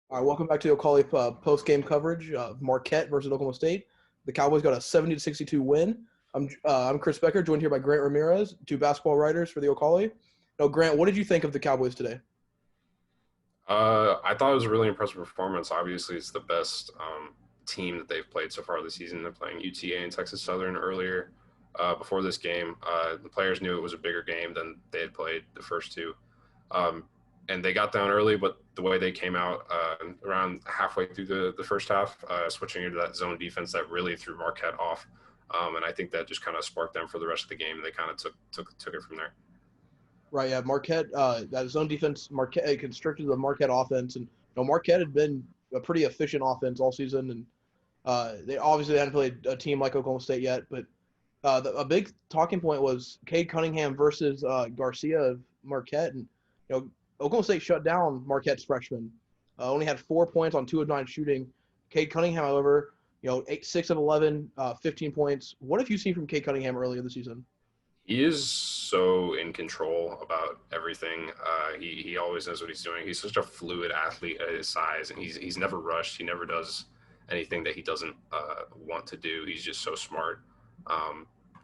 All right, welcome back to O'Colly post-game coverage of Marquette versus Oklahoma State. The Cowboys got a 70-62 win. I'm Chris Becker, joined here by Grant Ramirez, two basketball writers for the O'Colly. Now, Grant, what did you think of the Cowboys today? I thought it was a really impressive performance. Obviously, it's the best team that they've played so far this season. They're playing UTA and Texas Southern earlier before this game. The players knew it was a bigger game than they had played the first two. Um, and they got down early, but the way they came out around halfway through the first half, switching into that zone defense that really threw Marquette off. And I think that just kind of sparked them for the rest of the game. They kind of took it from there. Right, yeah, Marquette, that zone defense, Marquette constricted the Marquette offense, and Marquette had been a pretty efficient offense all season, and they obviously hadn't played a team like Oklahoma State yet, but a big talking point was Cade Cunningham versus Garcia of Marquette, and Oklahoma State shut down Marquette's freshman. Only had 4 points on 2 of 9 shooting. Cade Cunningham, however, 6 of 11, 15 points. What have you seen from Cade Cunningham earlier this season? He is so in control about everything. He always knows what he's doing. He's such a fluid athlete at his size, and he's never rushed. He never does anything that he doesn't want to do. He's just so smart.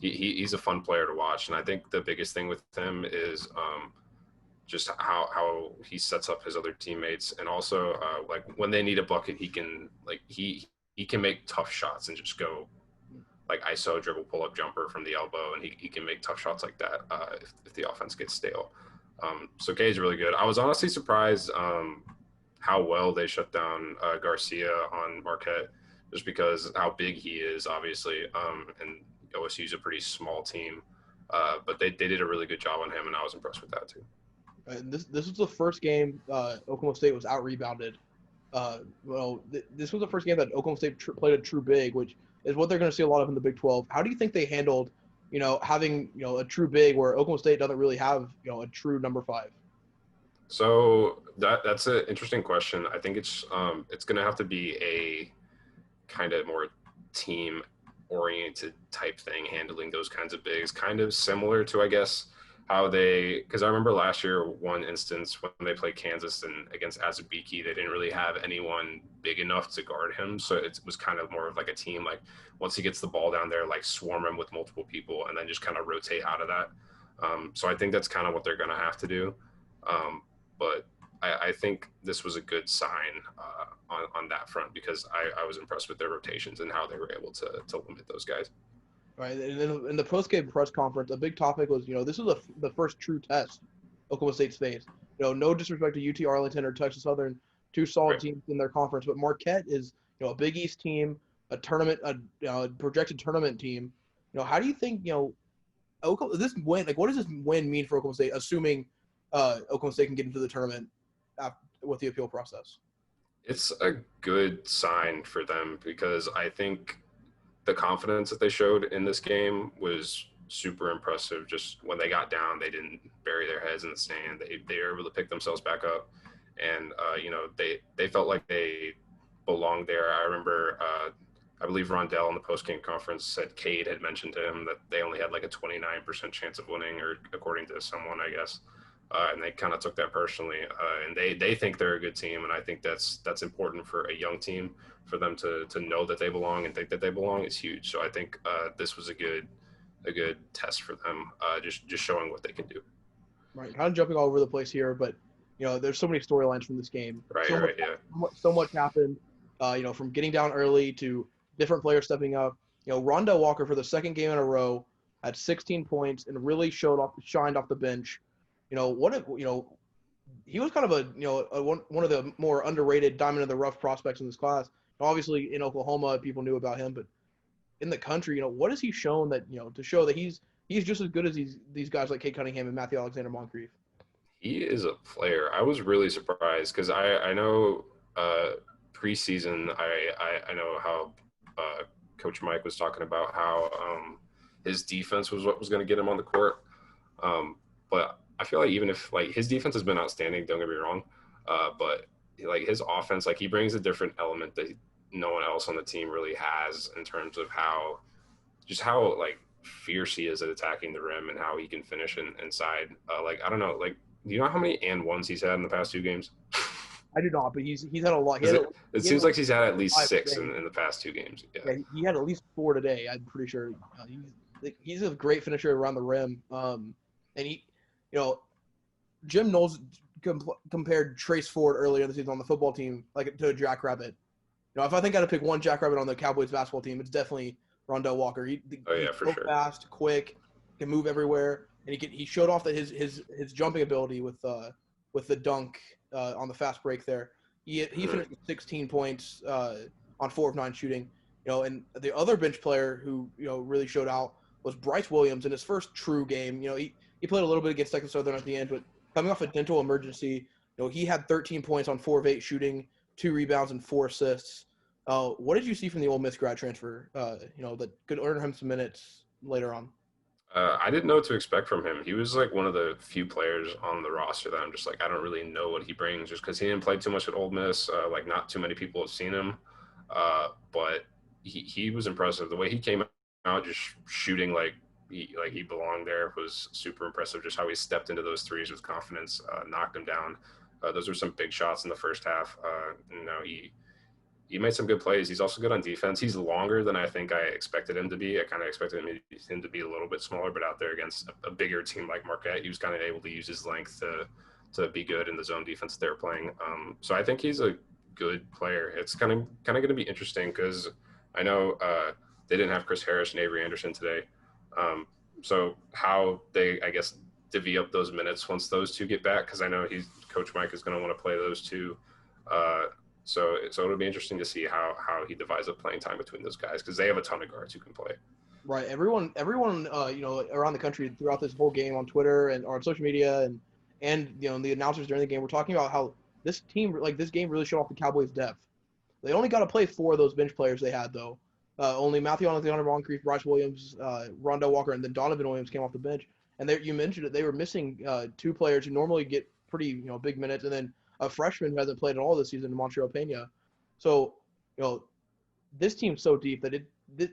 He's a fun player to watch, and I think the biggest thing with him is just how he sets up his other teammates, and also like when they need a bucket, he can make tough shots and just go like ISO dribble pull up jumper from the elbow, and he can make tough shots like that if the offense gets stale. So Kay's really good. I was honestly surprised how well they shut down Garcia on Marquette, just because how big he is, obviously, and OSU's a pretty small team, but they did a really good job on him, and I was impressed with that too. This was the first game Oklahoma State was out rebounded. This was the first game that Oklahoma State played a true big, which is what they're going to see a lot of in the Big 12. How do you think they handled, having a true big where Oklahoma State doesn't really have a true number 5? So that's an interesting question. I think it's going to have to be a kind of more team oriented type thing, handling those kinds of bigs, kind of similar to, I guess, because I remember last year one instance when they played Kansas and against Azubike, they didn't really have anyone big enough to guard him. So it was kind of more of like a team, like once he gets the ball down there, like swarm him with multiple people and then just kind of rotate out of that. So I think that's kind of what they're going to have to do. But I think this was a good sign on that front, because I was impressed with their rotations and how they were able to limit those guys. Right, and then in the post-game press conference, a big topic was, this is the first true test Oklahoma State's faced. No disrespect to UT Arlington or Texas Southern, two solid Right. teams in their conference, but Marquette is, a Big East team, a tournament, a projected tournament team. How do you think, this win, like, what does this win mean for Oklahoma State, assuming Oklahoma State can get into the tournament with the appeal process? It's a good sign for them, because I think the confidence that they showed in this game was super impressive. Just when they got down, they didn't bury their heads in the sand. They were able to pick themselves back up, and they felt like they belonged there. I remember I believe Rondell in the post-game conference said Cade had mentioned to him that they only had like a 29% chance of winning, or according to someone, I guess. And they kind of took that personally, and they think they're a good team, and I think that's important for a young team, for them to know that they belong and think that they belong is huge. So I think this was a good test for them, just showing what they can do. Right, kind of jumping all over the place here, but there's so many storylines from this game. Right, yeah. So much happened. From getting down early to different players stepping up. Rondell Walker, for the second game in a row, had 16 points and really shined off the bench. He was kind of one of the more underrated diamond in the rough prospects in this class. Obviously, in Oklahoma, people knew about him, but in the country, what has he shown that to show that he's just as good as these guys like Cade Cunningham and Matthew Alexander Moncrief? He is a player. I was really surprised, because I know preseason, I know how Coach Mike was talking about how his defense was what was going to get him on the court. But I feel like even if, like, his defense has been outstanding, don't get me wrong, but like his offense, like, he brings a different element that no one else on the team really has, in terms of how like fierce he is at attacking the rim and how he can finish inside. Like, I don't know, like, do you know how many and ones he's had in the past 2 games? I do not, but he's had a lot. It seems like he's had at least 6 today. in the past 2 games. Yeah, he had at least 4 today. I'm pretty sure. He's a great finisher around the rim. And he, you know, Jim Knowles compared Trace Ford earlier in the season on the football team like to a Jackrabbit. You know, if I think I had to pick one Jackrabbit on the Cowboys basketball team, it's definitely Rondell Walker. He's for so sure. fast, quick, can move everywhere, and he showed off that his jumping ability with the dunk on the fast break there. He finished with 16 points on 4 of 9 shooting. You know, and the other bench player who really showed out was Bryce Williams in his first true game. You know, he played a little bit against Texas Southern at the end, but coming off a dental emergency, he had 13 points on 4 of 8 shooting, 2 rebounds and 4 assists. What did you see from the Ole Miss grad transfer? That could earn him some minutes later on. I didn't know what to expect from him. He was like one of the few players on the roster that I'm just like, I don't really know what he brings, just because he didn't play too much at Ole Miss. Like not too many people have seen him, but he was impressive. The way he came out just shooting like he belonged there was super impressive. Just how he stepped into those threes with confidence, knocked them down. Those were some big shots in the first half. He made some good plays. He's also good on defense. He's longer than I think I expected him to be. I kind of expected him to be a little bit smaller, but out there against a bigger team like Marquette, he was kind of able to use his length to be good in the zone defense they're playing. So I think he's a good player. It's kind of going to be interesting because I know they didn't have Chris Harris and Avery Anderson today. So how they, I guess, divvy up those minutes once those two get back, because I know Coach Mike is going to want to play those two. So it'll be interesting to see how he divides up playing time between those guys, because they have a ton of guards who can play. Right. Everyone around the country throughout this whole game on Twitter and or on social media and the announcers during the game were talking about how this game really showed off the Cowboys' depth. They only got to play 4 of those bench players they had though. Only Matthew Alexander, Moncrief, Bryce Williams, Rondell Walker, and then Donovan Williams came off the bench. And you mentioned it, they were missing 2 players who normally get pretty big minutes, and then a freshman who hasn't played at all this season, Montreal Pena. So, this team's so deep that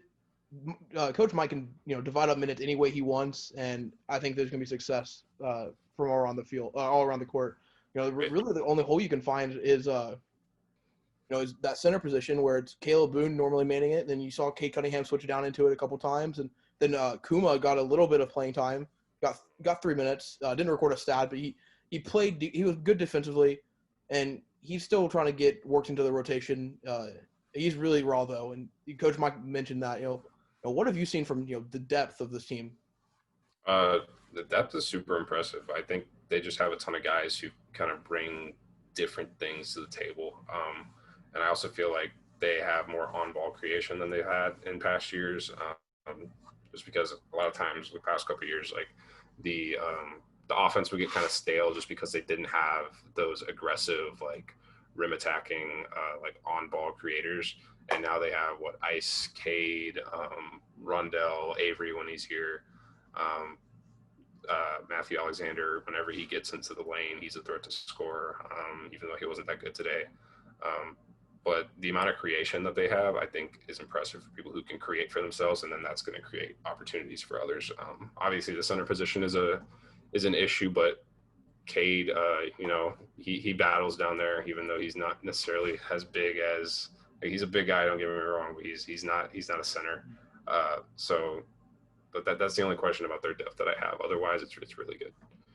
Coach Mike can, divide up minutes any way he wants, and I think there's going to be success from all around the field, all around the court. Really the only hole you can find is is that center position where it's Caleb Boone normally manning it. Then you saw Kate Cunningham switch down into it a couple times, and then Kuma got a little bit of playing time, got 3 minutes. Didn't record a stat, but he played. He was good defensively. And he's still trying to get worked into the rotation. He's really raw though, and Coach Mike mentioned that. What have you seen from the depth of this team? The depth is super impressive. I think they just have a ton of guys who kind of bring different things to the table. And I also feel like they have more on-ball creation than they've had in past years. Just because a lot of times the past couple of years, like the offense would get kind of stale just because they didn't have those aggressive, like rim attacking, like on ball creators. And now they have Ice, Cade, Rondell, Avery when he's here, Matthew Alexander, whenever he gets into the lane, he's a threat to score, even though he wasn't that good today. But the amount of creation that they have, I think, is impressive for people who can create for themselves, and then that's going to create opportunities for others. Obviously, the center position is an issue, but Cade, he battles down there, even though he's not necessarily as big as he's a big guy. Don't get me wrong, but he's not a center. But that's the only question about their depth that I have. Otherwise, it's really good.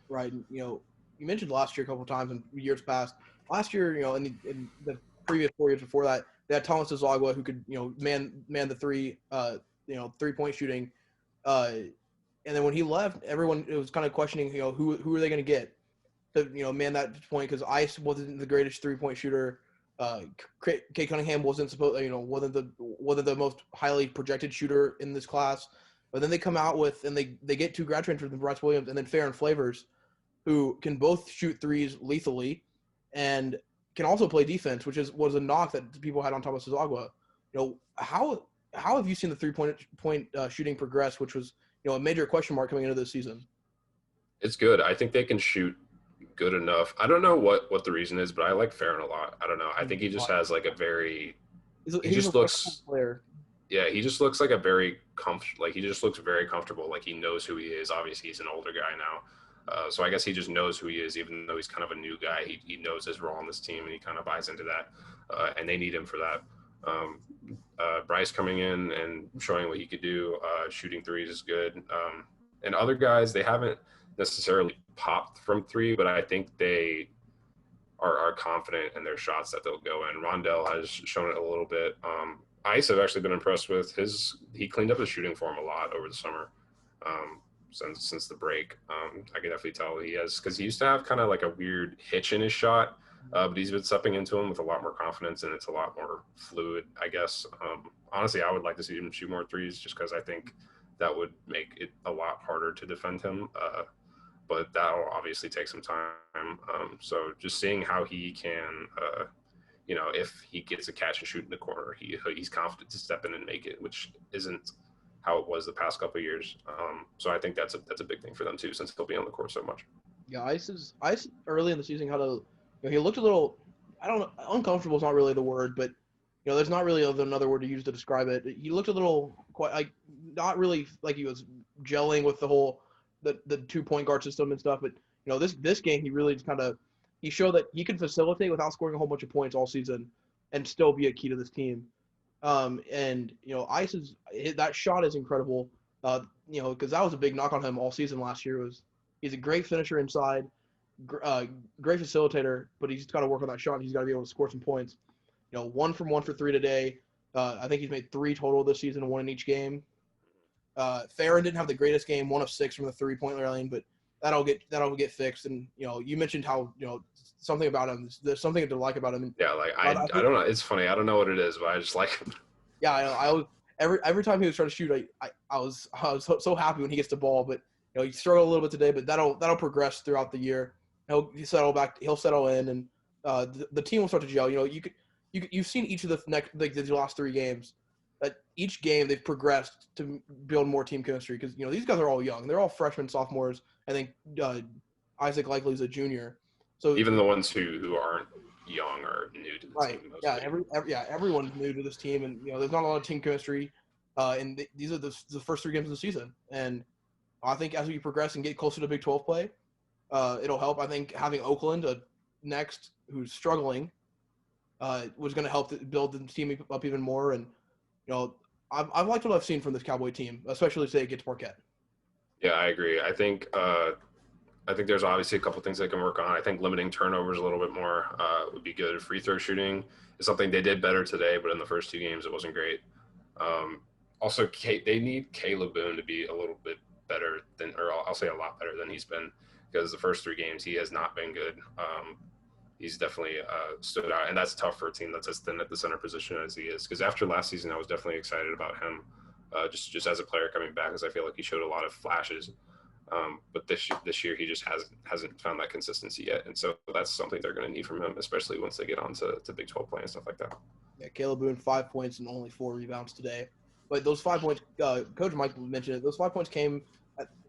Right. You mentioned last year a couple of times in years past. Last year, in the previous 4 years before that, they had Thomas Azagua who could man the 3 3-point shooting. And then when he left, everyone was kind of questioning, who are they going to get to, man that point, because Ice wasn't the greatest 3-point shooter. Kate Cunningham wasn't wasn't the most highly projected shooter in this class. But then they come out with, and they get 2 grad transfers from Bryce Williams and then Farron Flavors, who can both shoot threes lethally and can also play defense, which was a knock that people had on Thomas Azagua. How have you seen the 3-point shooting progress, which was a major question mark coming into this season? It's good. I think they can shoot good enough. I don't know what the reason is, but I like Farron a lot. I don't know. I think he just has like a very he just looks player. Yeah, he just looks like a very he just looks very comfortable. Like he knows who he is. Obviously, he's an older guy now. So I guess he just knows who he is, even though he's kind of a new guy. He knows his role on this team, and he kind of buys into that. And they need him for that. Bryce coming in and showing what he could do, shooting threes is good. And other guys, they haven't necessarily popped from three, but I think they are confident in their shots that they'll go in. Rondell has shown it a little bit. Ice have actually been impressed with he cleaned up his shooting form a lot over the summer. Since the break, I can definitely tell he has, because he used to have kind of like a weird hitch in his shot, but he's been stepping into him with a lot more confidence, and it's a lot more fluid, I guess. Honestly, I would like to see him shoot more threes, just because I think that would make it a lot harder to defend him. But that'll obviously take some time. So just seeing how he can, if he gets a catch and shoot in the corner, he's confident to step in and make it, which isn't how it was the past couple of years. So I think that's a big thing for them too, since he'll be on the court so much. Yeah, Ice early in the season he looked a little, I don't know, uncomfortable is not really the word, but there's not really another word to use to describe it. He looked a little not really like he was gelling with the whole the 2-point guard system and stuff. But this game he really just he showed that he can facilitate without scoring a whole bunch of points all season and still be a key to this team. Ice that shot is incredible. Because that was a big knock on him all season last year. He's a great finisher inside, great facilitator, but he's got to work on that shot. He's got to be able to score some points. 1 from 1 for 3 today. I think he's made 3 total this season, 1 in each game. Farron didn't have the greatest game, 1 of 6 from the 3-point lane, but that'll get fixed. And you mentioned how something about him. There's something to like about him. Yeah, like I don't know. It's funny. I don't know what it is, but I just like him. Yeah, I was every time he was trying to shoot, I was so happy when he gets the ball. But he struggled a little bit today, but that'll progress throughout the year. He'll settle in, and the team will start to gel. You've seen each of the last 3 games. That each game they've progressed to build more team chemistry, because these guys are all young. They're all freshmen, sophomores. I think Isaac Likely's a junior. So even the ones who aren't young are new to the team. Yeah, everyone's new to this team, and there's not a lot of team chemistry. And these are the first 3 games of the season, and I think as we progress and get closer to Big 12 play, it'll help. I think having Oakland next, who's struggling, was going to help build the team up even more. And I've liked what I've seen from this Cowboy team, especially say it gets Marquette. Yeah, I agree. I think there's obviously a couple things they can work on. I think limiting turnovers a little bit more would be good. Free throw shooting is something they did better today, but in the first 2 games it wasn't great. Also, they need Caleb Boone to be a little bit better or I'll say a lot better than he's been, because the first 3 games he has not been good. He's definitely stood out, and that's tough for a team that's as thin at the center position as he is. Because after last season, I was definitely excited about him, just as a player coming back, because I feel like he showed a lot of flashes. But this year he just hasn't found that consistency yet, and so that's something they're going to need from him, especially once they get on to Big 12 play and stuff like that. Yeah, Caleb Boone 5 points and only 4 rebounds today, but those 5 points, Coach Mike mentioned it. Those 5 points came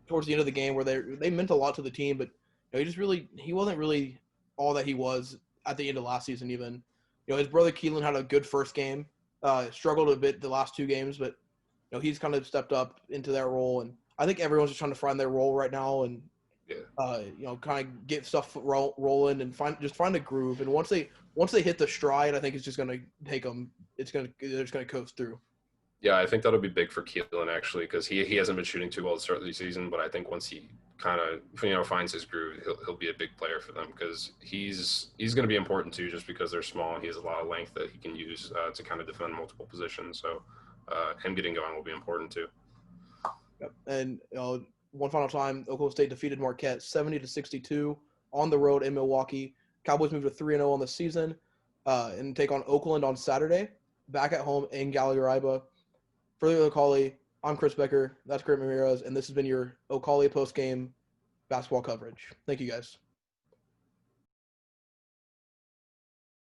towards the end of the game where they meant a lot to the team, but he wasn't really all that he was at the end of last season. Even his brother Keelan had a good first game, struggled a bit the last 2 games, but he's kind of stepped up into that role, and I think everyone's just trying to find their role right now, and kind of get stuff rolling and find a groove. And once they hit the stride, I think it's just going to take them. They're just going to coast through. Yeah, I think that'll be big for Keelan, actually, because he hasn't been shooting too well to start the season, but I think once he kind of finds his groove, he'll be a big player for them, because he's going to be important too, just because they're small and he has a lot of length that he can use to kind of defend multiple positions. So him getting going will be important too. Yep. And one final time, Oklahoma State defeated Marquette 70-62 on the road in Milwaukee. Cowboys move to 3-0 on the season and take on Oakland on Saturday, back at home in Gallagher-Iba. For the Ocali, I'm Chris Becker. That's Grant Ramirez, and this has been your Ocali postgame basketball coverage. Thank you, guys.